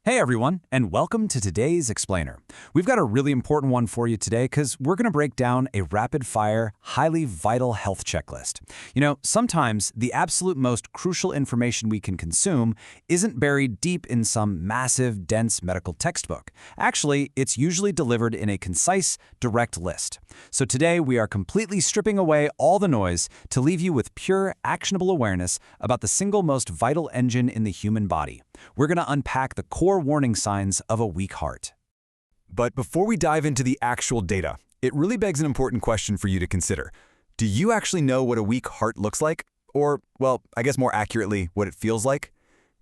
Hey everyone, and welcome to today's Explainer. We've got a really important one for you today because we're going to break down a rapid-fire, highly vital health checklist. Sometimes the absolute most crucial information we can consume isn't buried deep in some massive, dense medical textbook. Actually, it's usually delivered in a concise, direct list. So today we are completely stripping away all the noise to leave you with pure, actionable awareness about the single most vital engine in the human body. We're going to unpack the core warning signs of a weak heart. But before we dive into the actual data, it really begs an important question for you to consider. Do you actually know what a weak heart looks like? Or, well, I guess more accurately, what it feels like?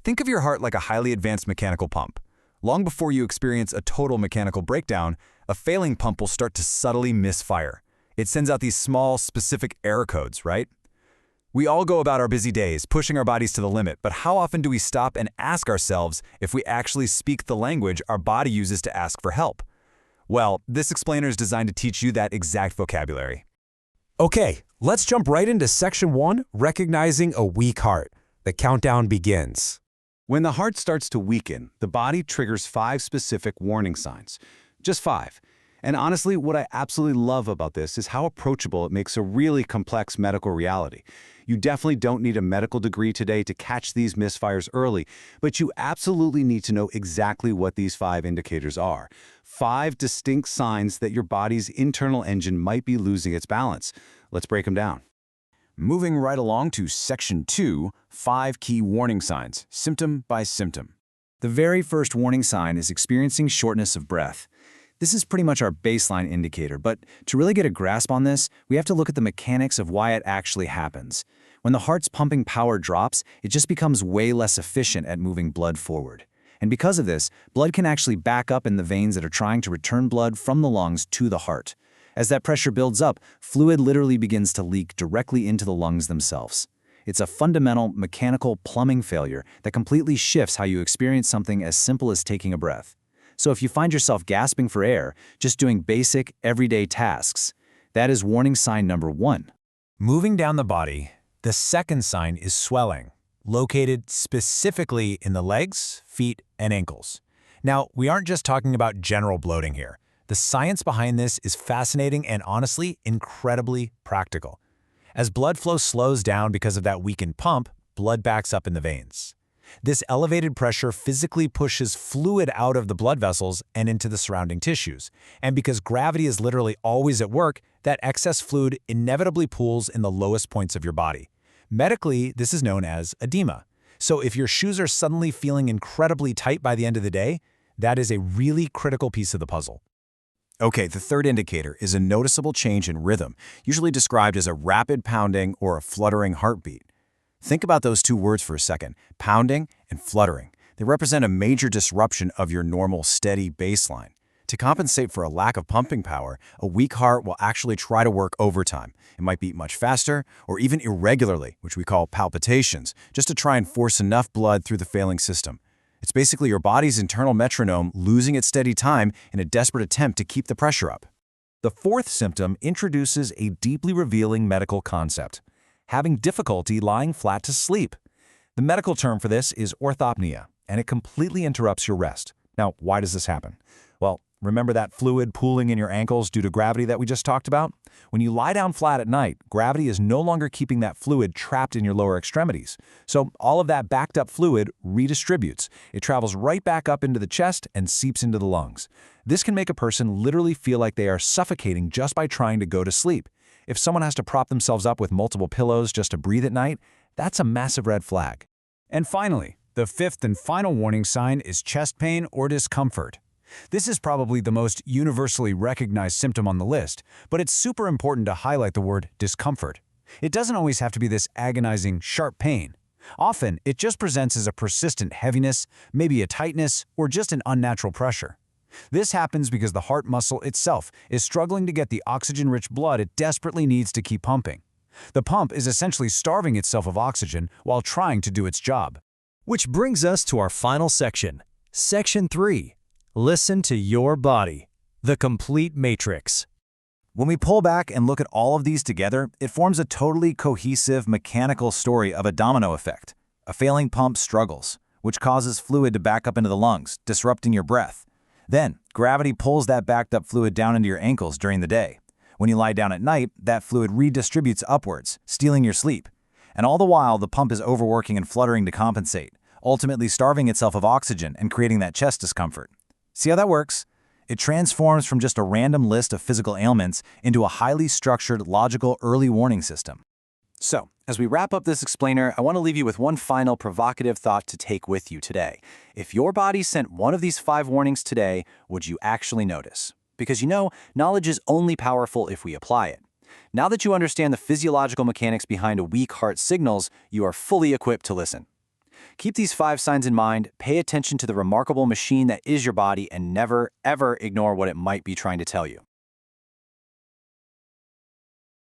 Think of your heart like a highly advanced mechanical pump. Long before you experience a total mechanical breakdown, a failing pump will start to subtly misfire. It sends out these small, specific error codes, right? We all go about our busy days, pushing our bodies to the limit, but how often do we stop and ask ourselves if we actually speak the language our body uses to ask for help? Well, this explainer is designed to teach you that exact vocabulary. Okay, let's jump right into Section 1, recognizing a weak heart. The countdown begins. When the heart starts to weaken, the body triggers 5 specific warning signs. Just 5. And honestly, what I absolutely love about this is how approachable it makes a really complex medical reality. You definitely don't need a medical degree today to catch these misfires early, but you absolutely need to know exactly what these 5 indicators are. 5 distinct signs that your body's internal engine might be losing its balance. Let's break them down. Moving right along to Section 2, 5 key warning signs, symptom by symptom. The very first warning sign is experiencing shortness of breath. This is pretty much our baseline indicator, but to really get a grasp on this, we have to look at the mechanics of why it actually happens. When the heart's pumping power drops, it just becomes way less efficient at moving blood forward. And because of this, blood can actually back up in the veins that are trying to return blood from the lungs to the heart. As that pressure builds up, fluid literally begins to leak directly into the lungs themselves. It's a fundamental mechanical plumbing failure that completely shifts how you experience something as simple as taking a breath. So if you find yourself gasping for air, just doing basic, everyday tasks, that is warning sign number 1. Moving down the body, the second sign is swelling, located specifically in the legs, feet, and ankles. Now, we aren't just talking about general bloating here. The science behind this is fascinating and honestly, incredibly practical. As blood flow slows down because of that weakened pump, blood backs up in the veins. This elevated pressure physically pushes fluid out of the blood vessels and into the surrounding tissues. And because gravity is literally always at work, that excess fluid inevitably pools in the lowest points of your body. Medically, this is known as edema. So if your shoes are suddenly feeling incredibly tight by the end of the day, that is a really critical piece of the puzzle. Okay, the third indicator is a noticeable change in rhythm, usually described as a rapid pounding or a fluttering heartbeat. Think about those 2 words for a second, pounding and fluttering. They represent a major disruption of your normal steady baseline. To compensate for a lack of pumping power, a weak heart will actually try to work overtime. It might beat much faster or even irregularly, which we call palpitations, just to try and force enough blood through the failing system. It's basically your body's internal metronome losing its steady time in a desperate attempt to keep the pressure up. The fourth symptom introduces a deeply revealing medical concept: having difficulty lying flat to sleep. The medical term for this is orthopnea, and it completely interrupts your rest. Now, why does this happen? Well, remember that fluid pooling in your ankles due to gravity that we just talked about? When you lie down flat at night, gravity is no longer keeping that fluid trapped in your lower extremities. So all of that backed up fluid redistributes. It travels right back up into the chest and seeps into the lungs. This can make a person literally feel like they are suffocating just by trying to go to sleep. If someone has to prop themselves up with multiple pillows just to breathe at night, that's a massive red flag. And finally, the 5th and final warning sign is chest pain or discomfort. This is probably the most universally recognized symptom on the list, but it's super important to highlight the word discomfort. It doesn't always have to be this agonizing, sharp pain. Often, it just presents as a persistent heaviness, maybe a tightness, or just an unnatural pressure. This happens because the heart muscle itself is struggling to get the oxygen-rich blood it desperately needs to keep pumping. The pump is essentially starving itself of oxygen while trying to do its job. Which brings us to our final section. Section 3. Listen to your body. The complete matrix. When we pull back and look at all of these together, it forms a totally cohesive mechanical story of a domino effect. A failing pump struggles. which causes fluid to back up into the lungs, disrupting your breath. Then, gravity pulls that backed up fluid down into your ankles during the day. When you lie down at night, that fluid redistributes upwards, stealing your sleep. And all the while, the pump is overworking and fluttering to compensate, ultimately starving itself of oxygen and creating that chest discomfort. See how that works? It transforms from just a random list of physical ailments into a highly structured, logical early warning system. So, as we wrap up this explainer, I want to leave you with one final provocative thought to take with you today. If your body sent one of these 5 warnings today, would you actually notice? Because knowledge is only powerful if we apply it. Now that you understand the physiological mechanics behind a weak heart signals, you are fully equipped to listen. Keep these 5 signs in mind, pay attention to the remarkable machine that is your body, and never, ever ignore what it might be trying to tell you.